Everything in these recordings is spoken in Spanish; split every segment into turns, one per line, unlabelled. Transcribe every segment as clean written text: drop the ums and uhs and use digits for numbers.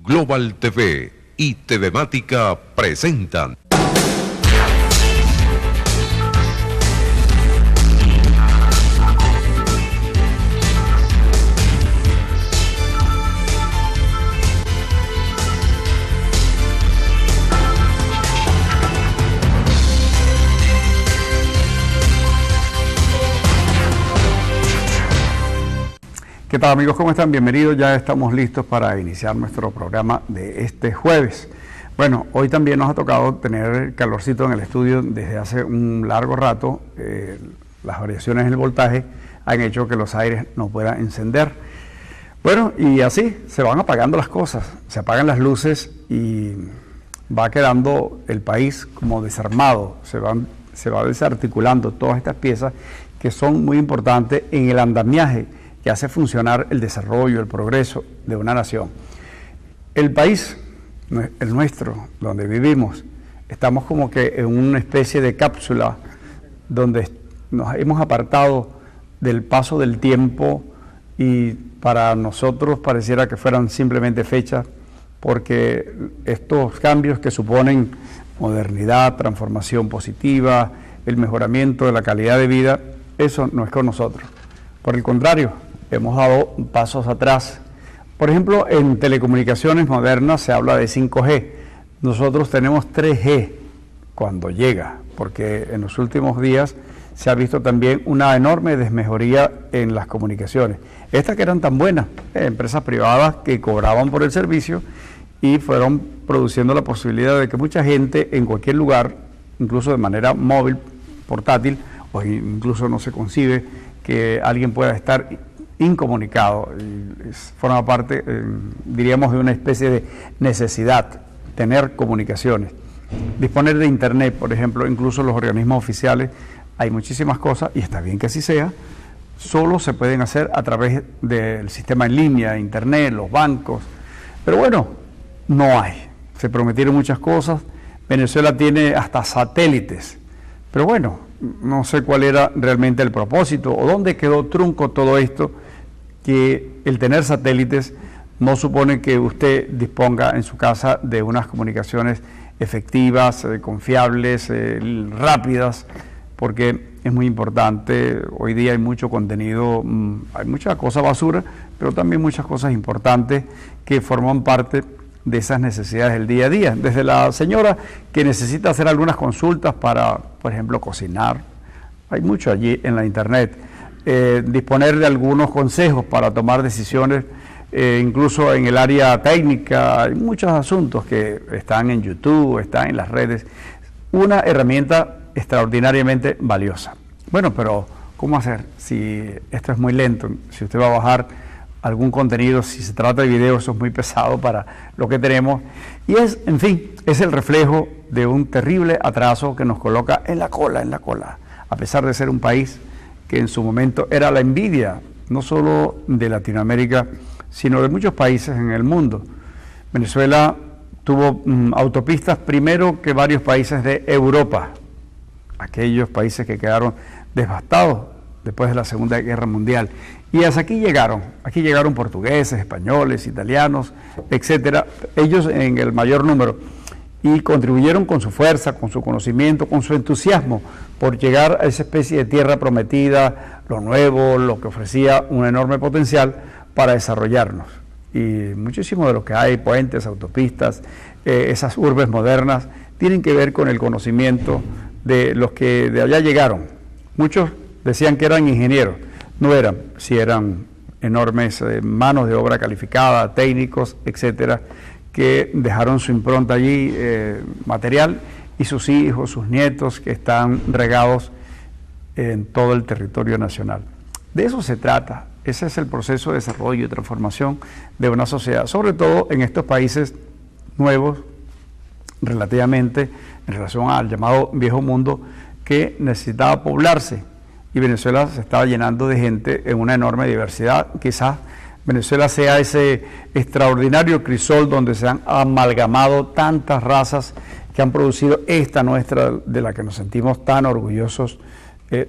Global TV y TVMática presentan.
¿Qué tal, amigos? ¿Cómo están? Bienvenidos. Ya estamos listos para iniciar nuestro programa de este jueves. Bueno, hoy también nos ha tocado tener calorcito en el estudio desde hace un largo rato. Las variaciones en el voltaje han hecho que los aires no puedan encender. Bueno, y así se van apagando las cosas, se apagan las luces y va quedando el país como desarmado, se va desarticulando todas estas piezas que son muy importantes en el andamiaje que hace funcionar el desarrollo, el progreso de una nación. El país, el nuestro, donde vivimos, estamos como que en una especie de cápsula donde nos hemos apartado del paso del tiempo y para nosotros pareciera que fueran simplemente fechas, porque estos cambios que suponen modernidad, transformación positiva, el mejoramiento de la calidad de vida, eso no es con nosotros. Por el contrario, hemos dado pasos atrás. Por ejemplo, en telecomunicaciones modernas se habla de 5G. Nosotros tenemos 3G cuando llega, porque en los últimos días se ha visto también una enorme desmejoría en las comunicaciones. Estas que eran tan buenas, empresas privadas que cobraban por el servicio y fueron produciendo la posibilidad de que mucha gente en cualquier lugar, incluso de manera móvil, portátil, o incluso no se concibe que alguien pueda estar incomunicado, forma parte, diríamos, de una especie de necesidad, tener comunicaciones. Disponer de internet, por ejemplo, incluso los organismos oficiales, hay muchísimas cosas, y está bien que así sea, solo se pueden hacer a través del sistema en línea, internet, los bancos, pero bueno, no hay. Se prometieron muchas cosas, Venezuela tiene hasta satélites, pero bueno, no sé cuál era realmente el propósito o dónde quedó trunco todo esto, que el tener satélites no supone que usted disponga en su casa de unas comunicaciones efectivas, confiables, rápidas, porque es muy importante. Hoy día hay mucho contenido, hay mucha cosa basura, pero también muchas cosas importantes que forman parte de esas necesidades del día a día. Desde la señora que necesita hacer algunas consultas para, por ejemplo, cocinar, hay mucho allí en la internet. Disponer de algunos consejos para tomar decisiones, incluso en el área técnica, hay muchos asuntos que están en YouTube, están en las redes, una herramienta extraordinariamente valiosa. Bueno, pero ¿cómo hacer si esto es muy lento? Si usted va a bajar algún contenido, si se trata de video, eso es muy pesado para lo que tenemos, y es, en fin, es el reflejo de un terrible atraso que nos coloca en la cola, a pesar de ser un país que en su momento era la envidia, no solo de Latinoamérica, sino de muchos países en el mundo. Venezuela tuvo autopistas primero que varios países de Europa, aquellos países que quedaron devastados después de la Segunda Guerra Mundial. Y hasta aquí llegaron portugueses, españoles, italianos, etcétera, ellos en el mayor número, y contribuyeron con su fuerza, con su conocimiento, con su entusiasmo por llegar a esa especie de tierra prometida, lo nuevo, lo que ofrecía un enorme potencial para desarrollarnos. Y muchísimo de lo que hay, puentes, autopistas, esas urbes modernas, tienen que ver con el conocimiento de los que de allá llegaron. Muchos decían que eran ingenieros, no eran, sí eran enormes manos de obra calificada, técnicos, etcétera, que dejaron su impronta allí, material, y sus hijos, sus nietos, que están regados en todo el territorio nacional. De eso se trata, ese es el proceso de desarrollo y transformación de una sociedad, sobre todo en estos países nuevos, relativamente, en relación al llamado viejo mundo, que necesitaba poblarse, y Venezuela se estaba llenando de gente en una enorme diversidad. Quizás Venezuela sea ese extraordinario crisol donde se han amalgamado tantas razas que han producido esta nuestra, de la que nos sentimos tan orgullosos,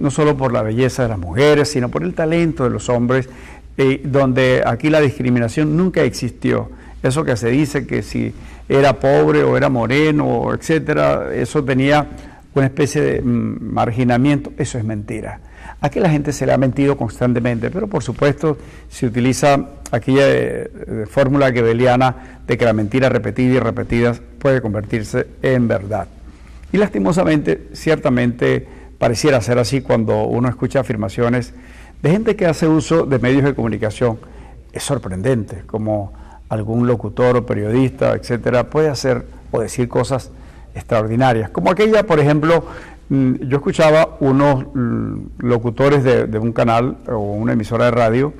no solo por la belleza de las mujeres, sino por el talento de los hombres, donde aquí la discriminación nunca existió. Eso que se dice que si era pobre o era moreno, etcétera, eso tenía una especie de marginamiento, eso es mentira. Aquí la gente se le ha mentido constantemente, pero por supuesto se utiliza aquella fórmula goebbeliana de que la mentira repetida y repetida puede convertirse en verdad. Y lastimosamente, ciertamente pareciera ser así cuando uno escucha afirmaciones de gente que hace uso de medios de comunicación. Es sorprendente como algún locutor o periodista, etcétera, puede hacer o decir cosas extraordinarias. Como aquella, por ejemplo, yo escuchaba unos locutores de un canal o una emisora de radio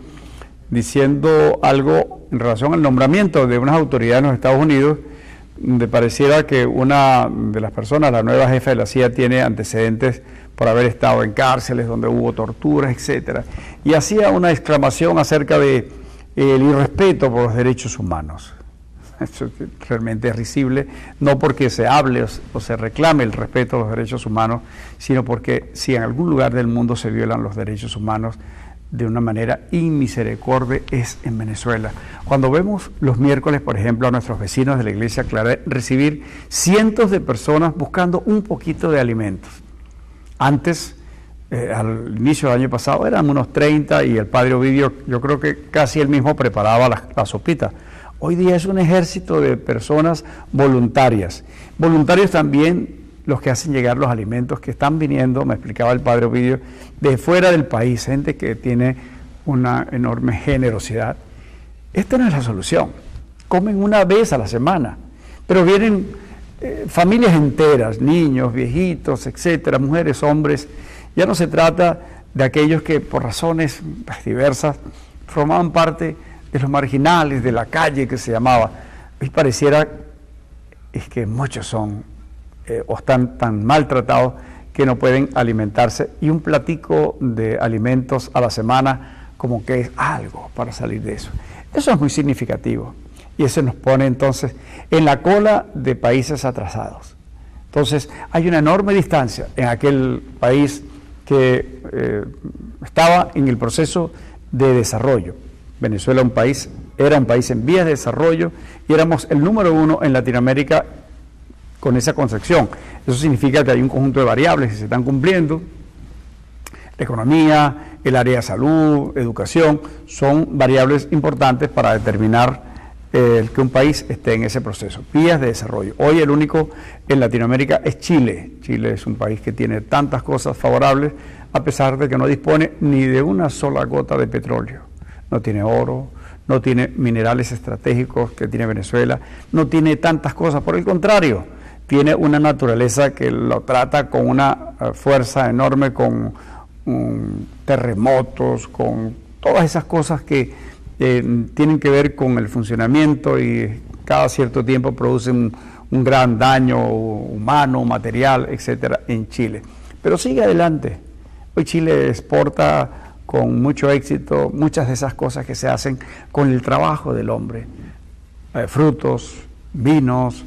diciendo algo en relación al nombramiento de unas autoridades en los Estados Unidos, donde pareciera que una de las personas, la nueva jefa de la CIA, tiene antecedentes por haber estado en cárceles donde hubo torturas, etcétera, y hacía una exclamación acerca de el irrespeto por los derechos humanos. Eso realmente es risible, no porque se hable o se reclame el respeto a los derechos humanos, sino porque si en algún lugar del mundo se violan los derechos humanos de una manera inmisericordia es en Venezuela. Cuando vemos los miércoles, por ejemplo, a nuestros vecinos de la Iglesia Clara recibir cientos de personas buscando un poquito de alimentos. Antes, al inicio del año pasado, eran unos 30 y el padre Ovidio, yo creo que casi él mismo preparaba la sopita. Hoy día es un ejército de personas voluntarias. Voluntarios también los que hacen llegar los alimentos que están viniendo, me explicaba el padre Ovidio, de fuera del país, gente que tiene una enorme generosidad. Esta no es la solución. Comen una vez a la semana, pero vienen familias enteras, niños, viejitos, etcétera, mujeres, hombres. Ya no se trata de aquellos que por razones diversas formaban parte de los marginales, de la calle que se llamaba. Hoy pareciera que muchos son o están tan maltratados que no pueden alimentarse, y un platico de alimentos a la semana como que es algo para salir de eso. Eso es muy significativo y eso nos pone entonces en la cola de países atrasados. Entonces hay una enorme distancia en aquel país que estaba en el proceso de desarrollo. Venezuela era un país en vías de desarrollo y éramos el número 1 en Latinoamérica con esa concepción. Eso significa que hay un conjunto de variables que se están cumpliendo. La economía, el área de salud, educación, son variables importantes para determinar que un país esté en ese proceso. Vías de desarrollo. Hoy el único en Latinoamérica es Chile. Chile es un país que tiene tantas cosas favorables, a pesar de que no dispone ni de una sola gota de petróleo. No tiene oro, no tiene minerales estratégicos que tiene Venezuela, no tiene tantas cosas, por el contrario, tiene una naturaleza que lo trata con una fuerza enorme, con terremotos, con todas esas cosas que tienen que ver con el funcionamiento y cada cierto tiempo producen un gran daño humano, material, etcétera, en Chile. Pero sigue adelante. Hoy Chile exporta con mucho éxito muchas de esas cosas que se hacen con el trabajo del hombre. Frutos, vinos,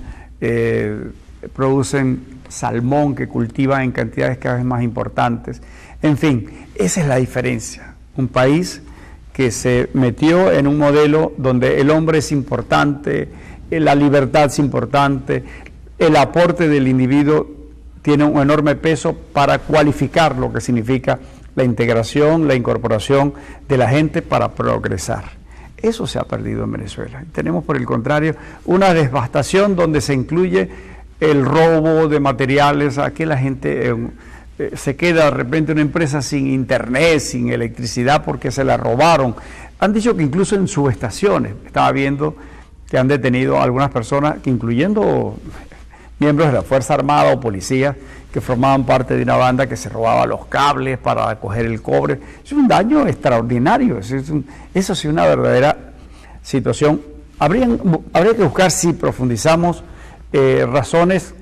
producen salmón que cultivan en cantidades cada vez más importantes. En fin, esa es la diferencia. Un país que se metió en un modelo donde el hombre es importante, la libertad es importante, el aporte del individuo tiene un enorme peso para cualificar lo que significa la integración, la incorporación de la gente para progresar. Eso se ha perdido en Venezuela. Tenemos, por el contrario, una devastación donde se incluye el robo de materiales. Aquí la gente se queda de repente una empresa sin internet, sin electricidad porque se la robaron. Han dicho que incluso en subestaciones, estaba viendo que han detenido a algunas personas, que incluyendo miembros de la Fuerza Armada o policías que formaban parte de una banda que se robaba los cables para coger el cobre. Es un daño extraordinario, eso sí, una verdadera situación. Habría que buscar, si profundizamos, razones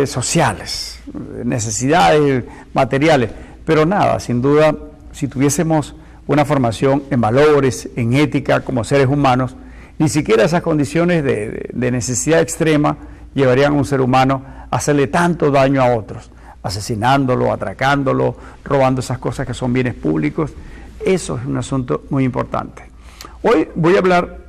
sociales, necesidades materiales, pero nada, sin duda, si tuviésemos una formación en valores, en ética como seres humanos, ni siquiera esas condiciones de necesidad extrema llevarían a un ser humano a hacerle tanto daño a otros, asesinándolo, atracándolo, robando esas cosas que son bienes públicos. Eso es un asunto muy importante. Hoy voy a hablar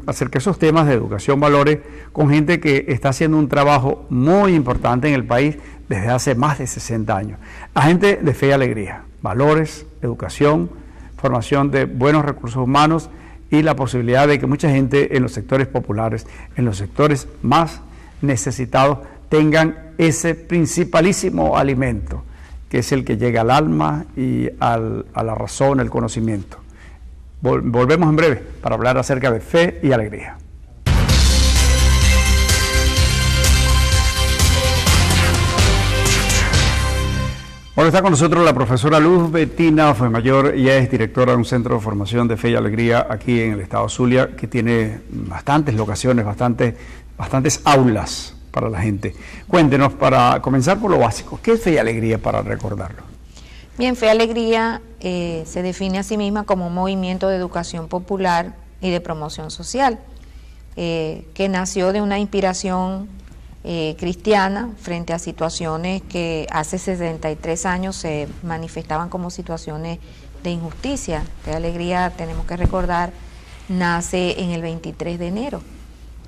acerca de esos temas de educación, valores, con gente que está haciendo un trabajo muy importante en el país desde hace más de 60 años. La gente de Fe y Alegría, valores, educación, formación de buenos recursos humanos y la posibilidad de que mucha gente en los sectores populares, en los sectores más necesitados, tengan ese principalísimo alimento, que es el que llega al alma y a la razón, el conocimiento. Volvemos en breve para hablar acerca de Fe y Alegría. Ahora está con nosotros la profesora Luz Betina Fuenmayor. Ella es directora de un centro de formación de Fe y Alegría aquí en el estado Zulia, que tiene bastantes locaciones, bastantes aulas para la gente. Cuéntenos, para comenzar por lo básico, ¿qué es Fe y Alegría para recordarlo?
Bien, Fe y Alegría se define a sí misma como un movimiento de educación popular y de promoción social, que nació de una inspiración cristiana frente a situaciones que hace 63 años se manifestaban como situaciones de injusticia. Fe y Alegría, tenemos que recordar, nace en el 23 de enero,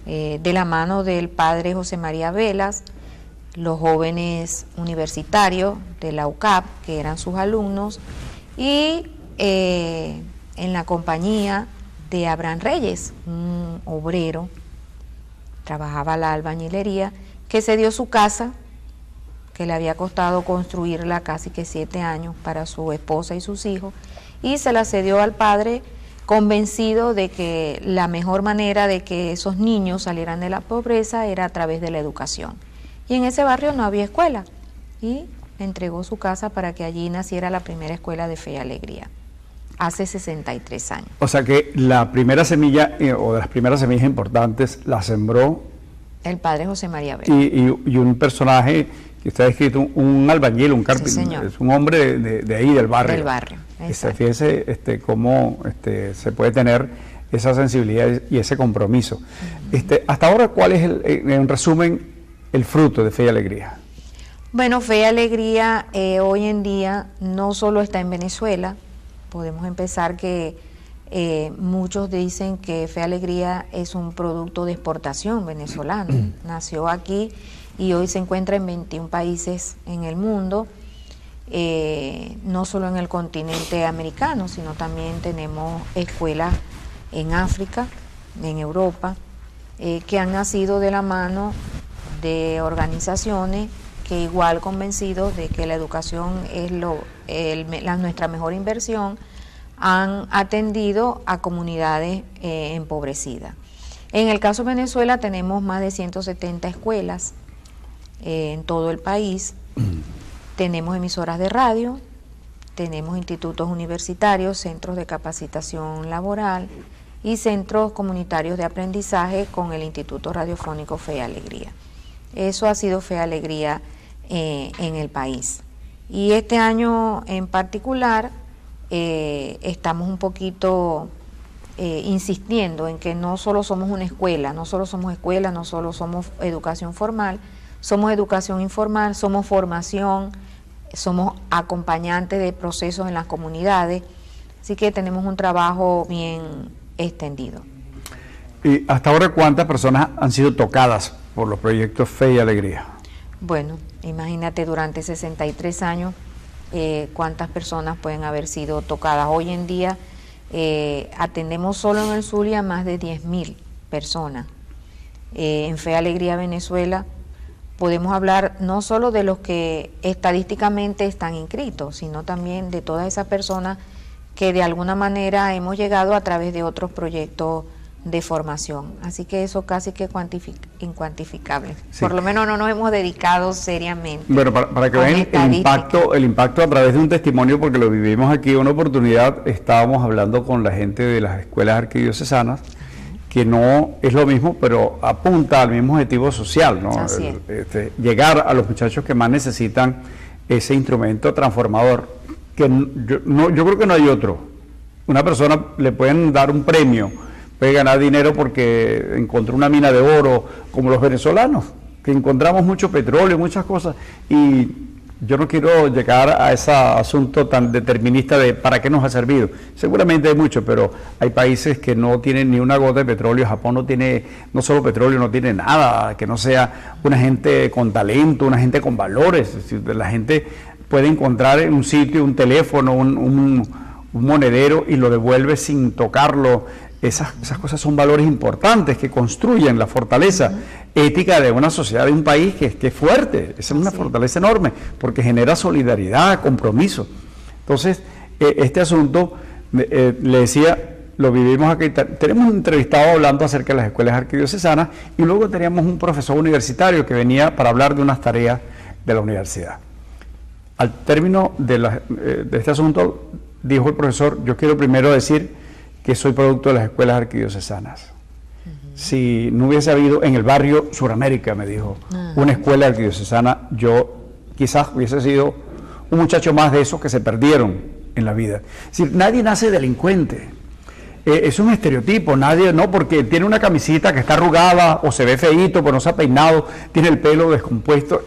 de la mano del padre José María Velas, los jóvenes universitarios de la UCAP, que eran sus alumnos, y en la compañía de Abraham Reyes, un obrero, trabajaba la albañilería, que cedió su casa, que le había costado construirla casi que 7 años para su esposa y sus hijos, y se la cedió al padre, convencido de que la mejor manera de que esos niños salieran de la pobreza era a través de la educación. Y en ese barrio no había escuela, y entregó su casa para que allí naciera la primera escuela de Fe y Alegría, hace 63 años.
O sea que la primera semilla, o de las primeras semillas importantes, la sembró
el padre José María Velas.
Y un personaje que usted ha escrito, un albañil, un carpintero, es un hombre de ahí, del barrio.
Del barrio, exacto.
Fíjese cómo se puede tener esa sensibilidad y ese compromiso. Hasta ahora, ¿cuál es, en resumen, el fruto de Fe y Alegría?
Bueno, Fe y Alegría hoy en día no solo está en Venezuela. Podemos empezar que muchos dicen que Fe y Alegría es un producto de exportación venezolano. Nació aquí y hoy se encuentra en 21 países en el mundo, no solo en el continente americano, sino también tenemos escuelas en África, en Europa, que han nacido de la mano de organizaciones que igual convencidos de que la educación es nuestra mejor inversión, han atendido a comunidades empobrecidas. En el caso de Venezuela tenemos más de 170 escuelas en todo el país, tenemos emisoras de radio, tenemos institutos universitarios, centros de capacitación laboral y centros comunitarios de aprendizaje con el Instituto Radiofónico Fe y Alegría. Eso ha sido Fe y Alegría en el país. Y este año en particular estamos un poquito insistiendo en que no solo somos una escuela, no solo somos educación formal, somos educación informal, somos formación, somos acompañantes de procesos en las comunidades, así que tenemos un trabajo bien extendido.
¿Y hasta ahora cuántas personas han sido tocadas por los proyectos Fe y Alegría?
Bueno, imagínate, durante 63 años, cuántas personas pueden haber sido tocadas. Hoy en día atendemos solo en el Zulia más de 10.000 personas. En Fe y Alegría Venezuela podemos hablar no solo de los que estadísticamente están inscritos, sino también de todas esas personas que de alguna manera hemos llegado a través de otros proyectos de formación. Así que eso casi que incuantificable. Sí. Por lo menos no nos hemos dedicado seriamente.
Bueno, para que vean el impacto a través de un testimonio, porque lo vivimos aquí, una oportunidad, estábamos hablando con la gente de las escuelas arquidiocesanas, que no es lo mismo, pero apunta al mismo objetivo social, ¿no?
Así es.
Llegar a los muchachos que más necesitan ese instrumento transformador, que yo creo que no hay otro. Una persona le pueden dar un premio, puede ganar dinero porque encontró una mina de oro, como los venezolanos, que encontramos mucho petróleo, muchas cosas, y yo no quiero llegar a ese asunto tan determinista de para qué nos ha servido. Seguramente hay mucho, pero hay países que no tienen ni una gota de petróleo. Japón no tiene, no solo petróleo, no tiene nada, que no sea una gente con talento, una gente con valores. Es decir, la gente puede encontrar en un sitio un teléfono, un monedero y lo devuelve sin tocarlo. Esas cosas son valores importantes que construyen la fortaleza ética de una sociedad, de un país que es fuerte. Esa es una fortaleza enorme porque genera solidaridad, compromiso. Entonces, este asunto, le decía, lo vivimos aquí. Tenemos un entrevistado hablando acerca de las escuelas arquidiocesanas y luego teníamos un profesor universitario que venía para hablar de unas tareas de la universidad. Al término de este asunto, dijo el profesor, yo quiero primero decir que soy producto de las escuelas arquidiocesanas. Si no hubiese habido en el barrio Suramérica, me dijo, una escuela arquidiocesana, yo quizás hubiese sido un muchacho más de esos que se perdieron en la vida. Es decir, nadie nace delincuente. Es un estereotipo, nadie, no, porque tiene una camisita que está arrugada o se ve feíto, pero no se ha peinado, tiene el pelo descompuesto,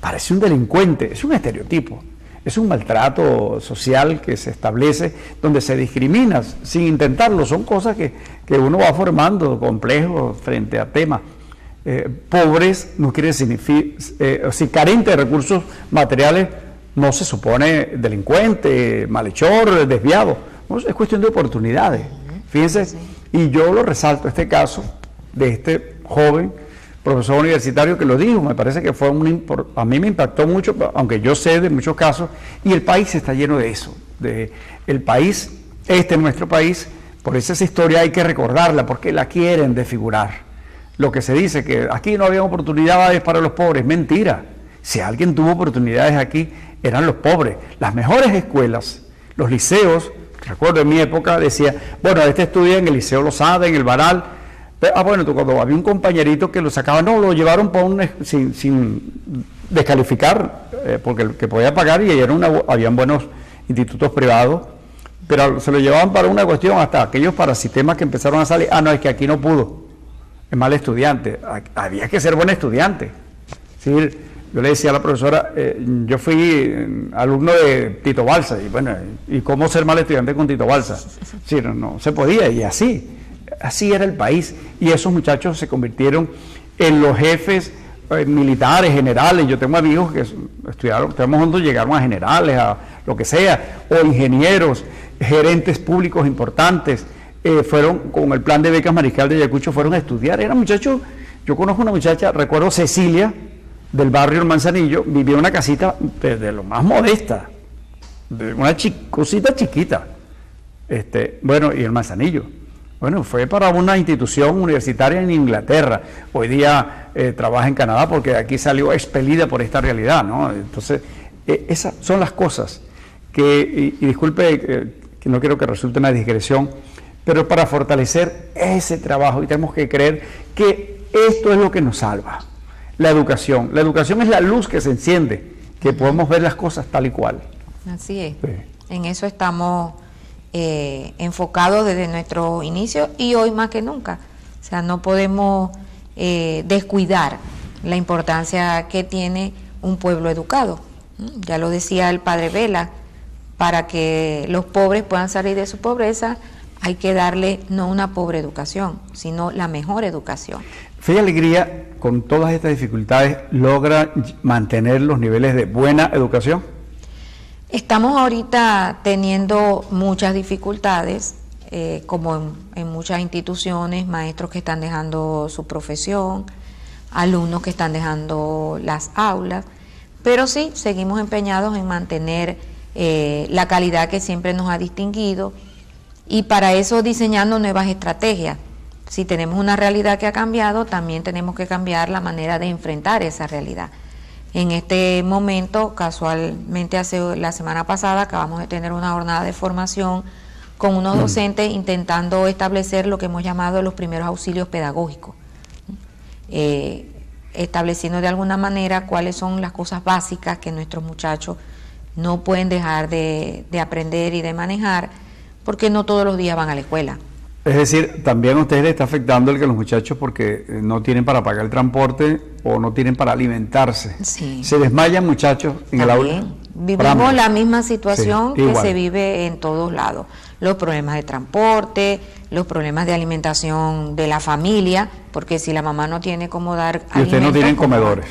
parece un delincuente, es un estereotipo. Es un maltrato social que se establece donde se discrimina sin intentarlo. Son cosas que uno va formando, complejos frente a temas. Pobres no quiere significar, si carente de recursos materiales no se supone delincuente, malhechor, desviado. No, es cuestión de oportunidades. Fíjense, y yo lo resalto, este caso de este joven profesor universitario que lo dijo, me parece que fue a mí me impactó mucho, aunque yo sé de muchos casos, y el país está lleno de eso, el país, nuestro país, por eso esa historia hay que recordarla, porque la quieren desfigurar. Lo que se dice que aquí no había oportunidades para los pobres, mentira. Si alguien tuvo oportunidades aquí, eran los pobres. Las mejores escuelas, los liceos, recuerdo en mi época, decía, bueno, estudia en el Liceo Lozada, en el Baral. Bueno, cuando había un compañerito que lo sacaba, no, lo llevaron sin descalificar, porque el que podía pagar, y habían buenos institutos privados, pero se lo llevaban para una cuestión, hasta aquellos parasistemas que empezaron a salir, no, es que aquí no pudo, es mal estudiante, había que ser buen estudiante. ¿Sí? Yo le decía a la profesora, yo fui alumno de Tito Balsa, y bueno, ¿y cómo ser mal estudiante con Tito Balsa? Sí, no se podía, y así era el país, y esos muchachos se convirtieron en los jefes militares, generales. Yo tengo amigos que estudiaron, juntos, llegaron a generales, a lo que sea, o ingenieros, gerentes públicos importantes, fueron con el plan de becas Mariscal de Ayacucho, fueron a estudiar. Eran muchachos, yo conozco una muchacha, recuerdo Cecilia, del barrio El Manzanillo, vivía en una casita de lo más modesta, de una cosita chiquita, bueno, y El Manzanillo. Bueno, fue para una institución universitaria en Inglaterra. Hoy día trabaja en Canadá porque aquí salió expelida por esta realidad, ¿no? Entonces, esas son las cosas que, y disculpe que no quiero que resulte una digresión, pero para fortalecer ese trabajo, y tenemos que creer que esto es lo que nos salva, la educación. La educación es la luz que se enciende, que podemos ver las cosas tal y cual.
Así es.
Sí.
En eso estamos enfocados desde nuestro inicio y hoy más que nunca. O sea, no podemos descuidar la importancia que tiene un pueblo educado. Ya lo decía el padre Vela, para que los pobres puedan salir de su pobreza hay que darle no una pobre educación, sino la mejor educación.
Fe y Alegría, con todas estas dificultades, logra mantener los niveles de buena educación.
Estamos ahorita teniendo muchas dificultades, como en muchas instituciones, maestros que están dejando su profesión, alumnos que están dejando las aulas, pero sí, seguimos empeñados en mantener la calidad que siempre nos ha distinguido, y para eso diseñando nuevas estrategias. Si tenemos una realidad que ha cambiado, también tenemos que cambiar la manera de enfrentar esa realidad. En este momento, casualmente la semana pasada, acabamos de tener una jornada de formación con unos docentes intentando establecer lo que hemos llamado los primeros auxilios pedagógicos, estableciendo de alguna manera cuáles son las cosas básicas que nuestros muchachos no pueden dejar de aprender y de manejar, porque no todos los días van a la escuela.
Es decir, también a ustedes les está afectando el que los muchachos, porque no tienen para pagar el transporte o no tienen para alimentarse.
Sí.
Se desmayan muchachos en el aula.
Vivimos la misma situación
Sí,
que
igual.
se vive en todos lados. Los problemas de transporte, los problemas de alimentación de la familia, porque si la mamá no tiene cómo dar
Y ustedes no
alimentos,
tienen
¿cómo va?
comedores.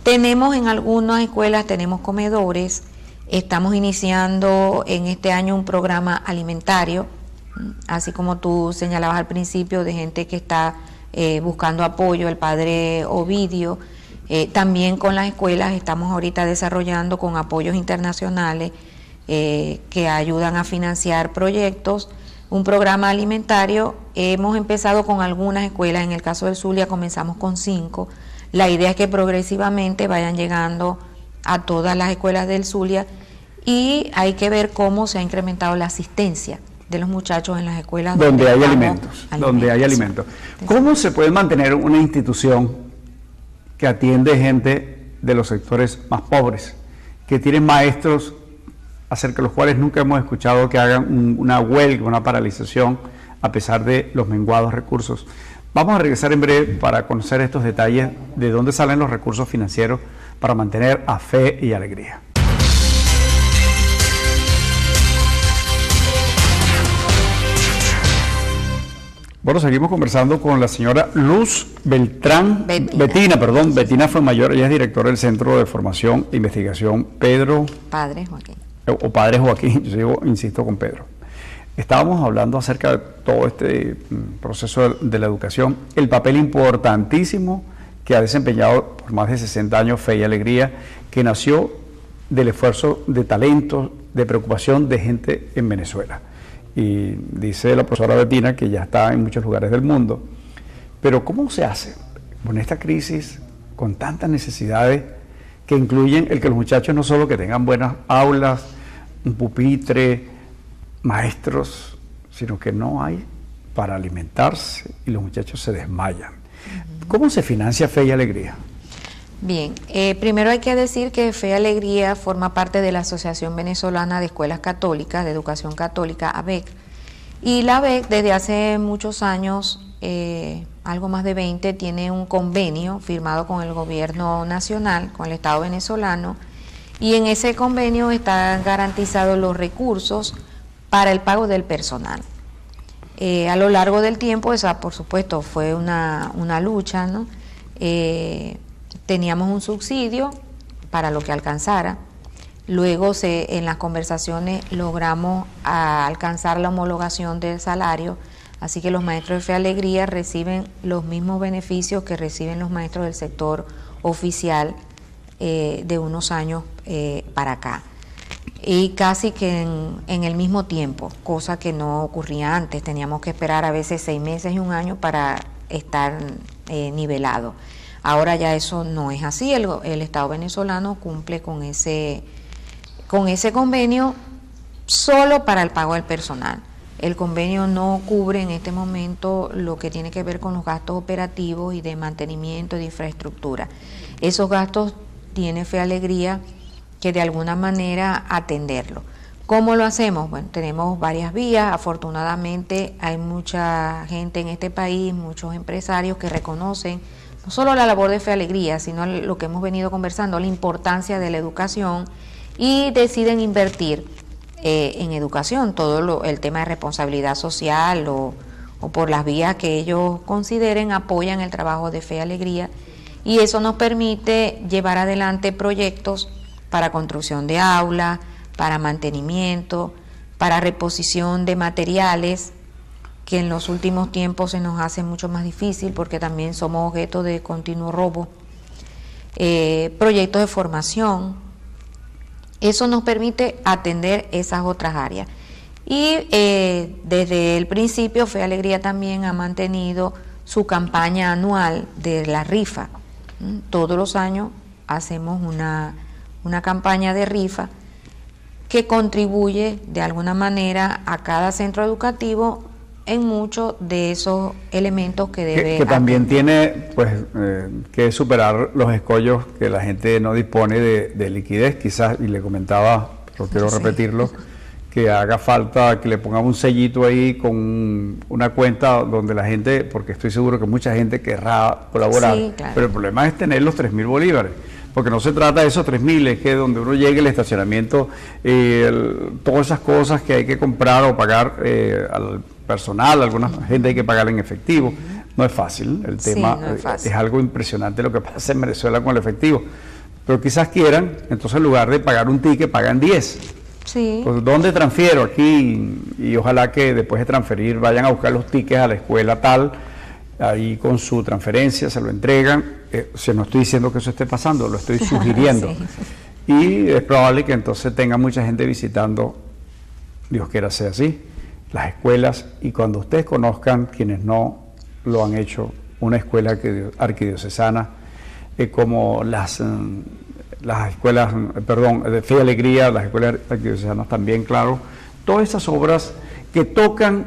Tenemos en algunas escuelas, tenemos comedores. Estamos iniciando en este año un programa alimentario, así como tú señalabas al principio, de gente que está buscando apoyo, el padre Ovidio. También con las escuelas estamos ahorita desarrollando con apoyos internacionales que ayudan a financiar proyectos, un programa alimentario. Hemos empezado con algunas escuelas, en el caso del Zulia comenzamos con 5. La idea es que progresivamente vayan llegando a todas las escuelas del Zulia y hay que ver cómo se ha incrementado la asistencia de los muchachos en las escuelas
Donde hay
damos
alimentos. Donde hay alimentos.
Sí.
¿Cómo se puede mantener una institución que atiende gente de los sectores más pobres, que tienen maestros acerca de los cuales nunca hemos escuchado que hagan una huelga, una paralización, a pesar de los menguados recursos? Vamos a regresar en breve para conocer estos detalles de dónde salen los recursos financieros para mantener a Fe y Alegría. Bueno, seguimos conversando con la señora Luz Beltrán, Betina Fuenmayor. Ella es directora del Centro de Formación e Investigación Pedro,
Padre Joaquín.
o Padre Joaquín, yo digo, insisto con Pedro. Estábamos hablando acerca de todo este proceso de la educación, el papel importantísimo que ha desempeñado por más de 60 años Fe y Alegría, que nació del esfuerzo de talento, de preocupación de gente en Venezuela. Y dice la profesora Betina que ya está en muchos lugares del mundo. Pero ¿cómo se hace con esta crisis, con tantas necesidades que incluyen el que los muchachos no solo que tengan buenas aulas, un pupitre, maestros, sino que no hay para alimentarse y los muchachos se desmayan? ¿Cómo se financia Fe y Alegría?
Bien, primero hay que decir que Fe y Alegría forma parte de la Asociación Venezolana de Escuelas Católicas, de Educación Católica, AVEC. Y la AVEC desde hace muchos años, algo más de 20, tiene un convenio firmado con el gobierno nacional, con el Estado venezolano, y en ese convenio están garantizados los recursos para el pago del personal. A lo largo del tiempo, esa por supuesto fue una lucha, ¿no? Teníamos un subsidio para lo que alcanzara. Luego en las conversaciones logramos alcanzar la homologación del salario, así que los maestros de Fe y Alegría reciben los mismos beneficios que reciben los maestros del sector oficial de unos años para acá. Y casi que en el mismo tiempo, cosa que no ocurría antes. Teníamos que esperar a veces 6 meses y un año para estar nivelado. Ahora ya eso no es así, el Estado venezolano cumple con ese convenio solo para el pago del personal. El convenio no cubre en este momento lo que tiene que ver con los gastos operativos y de mantenimiento de infraestructura. Esos gastos tiene Fe y Alegría que de alguna manera atenderlo. ¿Cómo lo hacemos? Bueno, tenemos varias vías. Afortunadamente hay mucha gente en este país, muchos empresarios que reconocen no solo la labor de Fe y Alegría, sino lo que hemos venido conversando, la importancia de la educación, y deciden invertir en educación, todo el tema de responsabilidad social o por las vías que ellos consideren, apoyan el trabajo de Fe y Alegría, y eso nos permite llevar adelante proyectos para construcción de aulas, para mantenimiento, para reposición de materiales, que en los últimos tiempos se nos hace mucho más difícil porque también somos objeto de continuo robo, proyectos de formación. Eso nos permite atender esas otras áreas. Y desde el principio Fe y Alegría también ha mantenido su campaña anual de la rifa. Todos los años hacemos una campaña de rifa que contribuye de alguna manera a cada centro educativo en muchos de esos elementos que debe
que también tiene pues que superar los escollos que la gente no dispone de liquidez, quizás, y le comentaba, pero quiero repetirlo, que haga falta que le pongamos un sellito ahí con una cuenta donde la gente, porque estoy seguro que mucha gente querrá colaborar,
Sí, claro.
pero el problema es tener los 3.000 bolívares, porque no se trata de esos 3.000, es que donde uno llegue el estacionamiento, todas esas cosas que hay que comprar o pagar al personal, alguna gente hay que pagar en efectivo, no es fácil, el
Sí,
tema
no es fácil.
es algo impresionante lo que pasa en Venezuela con el efectivo, pero quizás quieran, entonces en lugar de pagar un ticket, pagan 10.
Sí.
Pues, ¿dónde transfiero? Aquí, y ojalá que después de transferir vayan a buscar los tickets a la escuela tal, ahí con su transferencia se lo entregan. No estoy diciendo que eso esté pasando, lo estoy sugiriendo.
Sí.
Y es probable que entonces tenga mucha gente visitando, Dios quiera sea así, las escuelas, y cuando ustedes conozcan, quienes no lo han hecho, una escuela arquidiocesana, como las escuelas, de Fe y Alegría, las escuelas arquidiocesanas también, claro, todas esas obras que tocan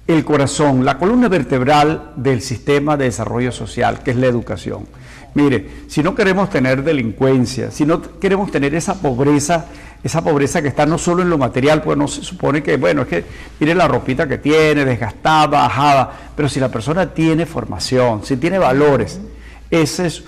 el corazón, la columna vertebral del sistema de desarrollo social, que es la educación. Mire, si no queremos tener delincuencia, si no queremos tener esa pobreza que está no solo en lo material, pues no se supone que, bueno, es que mire la ropita que tiene, desgastada, ajada, pero si la persona tiene formación, si tiene valores, ese es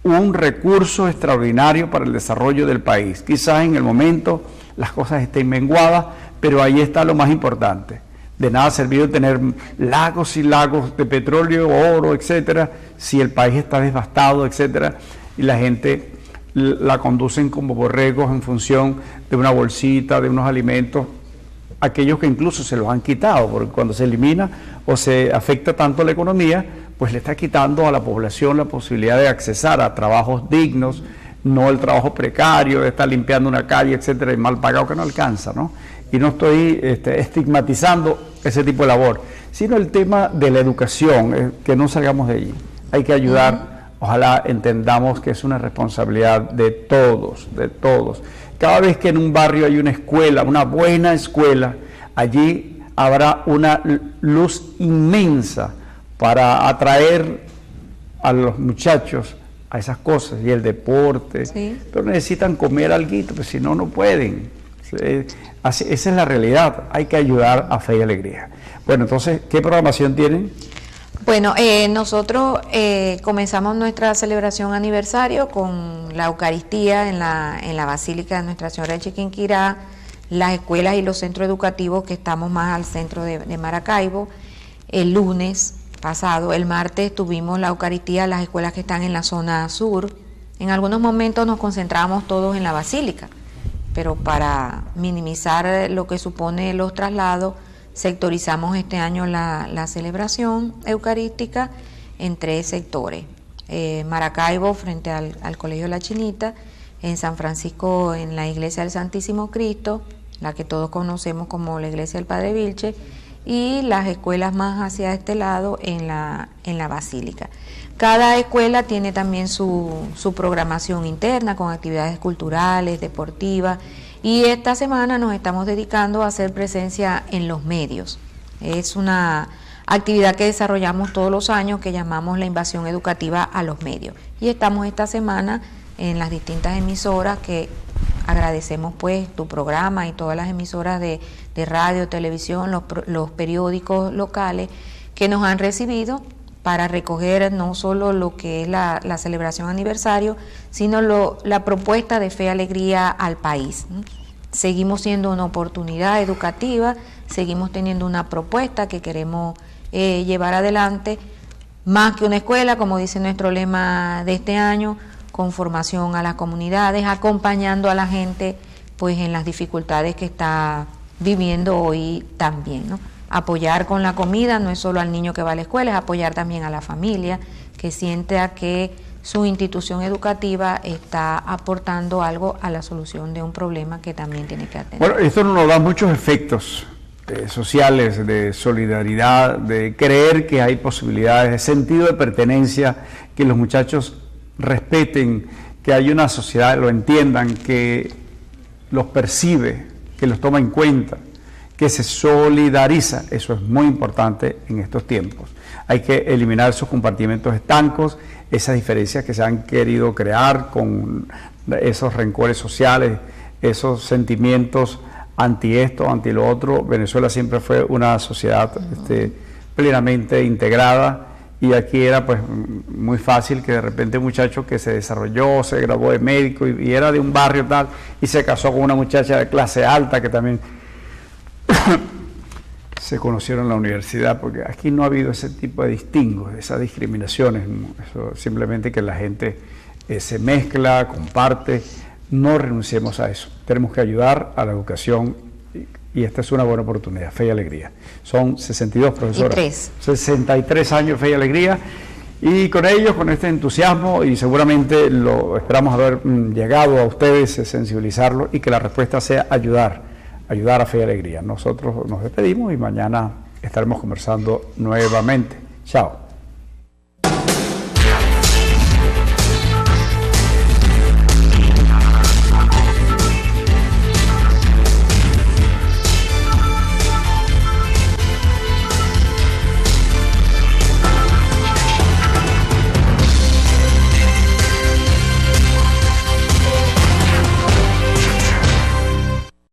un recurso extraordinario para el desarrollo del país. Quizás en el momento las cosas estén menguadas, pero ahí está lo más importante. De nada ha servido tener lagos y lagos de petróleo, oro, etcétera, si el país está devastado, etcétera, y la gente la conducen como borregos en función de una bolsita, de unos alimentos, aquellos que incluso se los han quitado, porque cuando se elimina o se afecta tanto la economía, pues le está quitando a la población la posibilidad de accesar a trabajos dignos, no el trabajo precario, de estar limpiando una calle, etcétera, y mal pagado que no alcanza, ¿no? Y no estoy estigmatizando ese tipo de labor, sino el tema de la educación, que no salgamos de allí. Hay que ayudar, ojalá entendamos que es una responsabilidad de todos, de todos. Cada vez que en un barrio hay una escuela, una buena escuela, allí habrá una luz inmensa para atraer a los muchachos a esas cosas, y el deporte,
Sí.
pero necesitan comer alguito, pues si no, no pueden. Esa es la realidad, hay que ayudar a Fe y Alegría. Bueno, entonces, ¿qué programación tienen?
Bueno, nosotros comenzamos nuestra celebración aniversario con la Eucaristía en la Basílica de Nuestra Señora de Chiquinquirá, las escuelas y los centros educativos que estamos más al centro de Maracaibo. El lunes pasado, el martes, tuvimos la Eucaristía en las escuelas que están en la zona sur. En algunos momentos nos concentramos todos en la Basílica, pero para minimizar lo que supone los traslados, sectorizamos este año la celebración eucarística en 3 sectores. Maracaibo frente al Colegio La Chinita, en San Francisco en la Iglesia del Santísimo Cristo, la que todos conocemos como la Iglesia del Padre Vilche, y las escuelas más hacia este lado en la Basílica. Cada escuela tiene también su programación interna con actividades culturales, deportivas, y esta semana nos estamos dedicando a hacer presencia en los medios. Es una actividad que desarrollamos todos los años que llamamos la invasión educativa a los medios. Y estamos esta semana en las distintas emisoras, que agradecemos pues tu programa y todas las emisoras de radio, televisión, los periódicos locales que nos han recibido para recoger no solo lo que es la celebración aniversario, sino la propuesta de Fe y Alegría al país. Seguimos siendo una oportunidad educativa, seguimos teniendo una propuesta que queremos llevar adelante, más que una escuela, como dice nuestro lema de este año, con formación a las comunidades, acompañando a la gente pues en las dificultades que está viviendo hoy también, ¿no? Apoyar con la comida no es solo al niño que va a la escuela, es apoyar también a la familia, que sienta que su institución educativa está aportando algo a la solución de un problema que también tiene que atender.
Bueno, esto nos da muchos efectos sociales, de solidaridad, de creer que hay posibilidades, de sentido de pertenencia, que los muchachos respeten, que hay una sociedad, lo entiendan, que los percibe, que los toma en cuenta, que se solidariza. Eso es muy importante en estos tiempos. Hay que eliminar esos compartimentos estancos, esas diferencias que se han querido crear con esos rencores sociales, esos sentimientos anti esto, anti lo otro. Venezuela siempre fue una sociedad plenamente integrada, y aquí era pues muy fácil que de repente un muchacho que se desarrolló, se graduó de médico y era de un barrio tal, y se casó con una muchacha de clase alta que también se conocieron en la universidad, porque aquí no ha habido ese tipo de distingos, esas discriminaciones, eso, simplemente que la gente se mezcla, comparte. No renunciemos a eso, tenemos que ayudar a la educación, y esta es una buena oportunidad. Fe y Alegría. Son 62 profesoras, 63 años Fe y Alegría, y con ellos, con este entusiasmo, y seguramente lo esperamos haber llegado a ustedes, sensibilizarlos, y que la respuesta sea ayudar a Fe y Alegría. Nosotros nos despedimos y mañana estaremos conversando nuevamente. Chao.